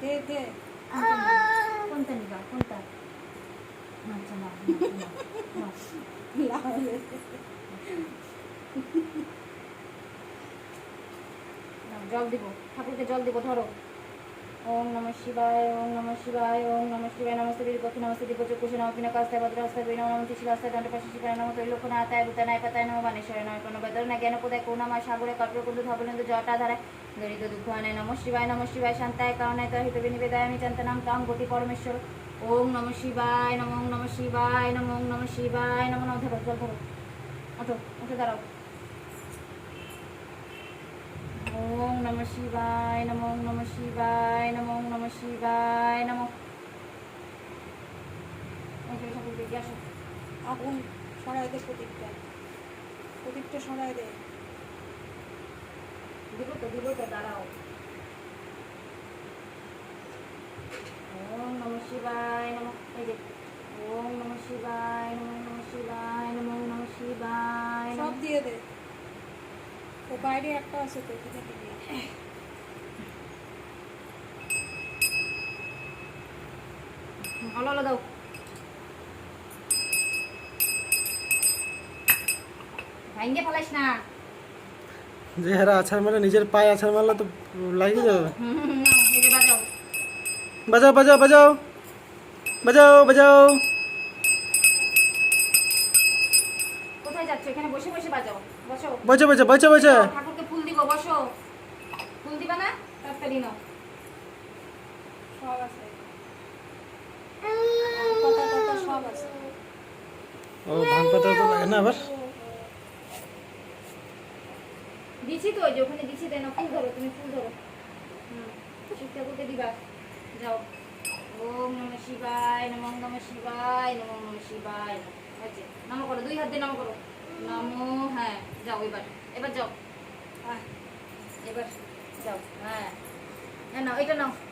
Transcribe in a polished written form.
দে দে কোনটা নিবা কোনটা আচ্ছা না জল দিব ঠাকুরকে জল দিব ধরো ওম নমঃ শিবায় ওম নমঃ শিবায় ওম নমঃ শিবায় নমস্তে বীরপক্ষে নমস্তে দিব্যচক্ষুষে নমঃ পিনাকাস্তায় ভদ্রাস্তায় বিনম নমঃ শিবাস্তায় দণ্ডপাশে শিবায় নমঃ ত্রৈলোক্যনাথায় ভূতানায় পাতায় নমঃ বানেশ্বরায় নমঃ প্রণবেদনা জ্ঞানপদায় করুণাময় সাগরে কল্পকুণ্ডু ধবলেন্দু জটাধারায় দরিদ্র দুঃখানায় নমঃ শিবায় শান্তায় কারণায় তহিত বিনিবেদায়ামি চিন্তনাং তাং গতি পরমেশ্বর ওম নমঃ শিবায় নমঃ নমঃ শিবায় নমঃ নমঃ শিবায় নমঃ নমঃ ধরো জল ধরো ওঠো উঠে দাঁড়াও ওম নমঃ শিবায় নমঃ নমঃ শিবায় নমঃ নমঃ শিবায় নমঃ ঠাকুর দেখে আসো আগুন সরাই দে প্রদীপটা সরাই দে দিব তো দাঁড়াও ওম নমঃ শিবায় নমঃ এই যে ওম নমঃ শিবায় নমঃ শিবায় নমঃ শিবায় সব দিয়ে দে ও বাইরে একটা আছে তো দিদি ভালো দাও ভাঙ্গে ফেলাইস না যে হারা আছাড় মারলে নিজের পায়ে আছাড় মারলে তো লাগিয়ে যাবে। এই যে বাজাও বাজাও বাজাও বাজাও বাজাও বাজাও কোথায় যাচ্ছ এখানে বসে বসে বাজাও বসো বসে বসে বসে বসে ঠাকুরকে ফুল দিব বসো ফুল দিবা না তাড়াতাড়ি নাও সব আছে পাতা সব আছে ও ধান পাতা তো লাগে না আবার দিছি তো ওই যে ওখানে দিছি তাই না ফুল ধরো তুমি ফুল ধরো শিব ঠাকুরকে দিবা যাও ওম নমঃ শিবায় নমঃ নমঃ শিবায় নমঃ নমঃ শিবায় হয়েছে নমো করো দুই হাত দিয়ে নমো করো নমো হ্যাঁ যাও এবার যাও এবার যাও হ্যাঁ নাও এটা নাও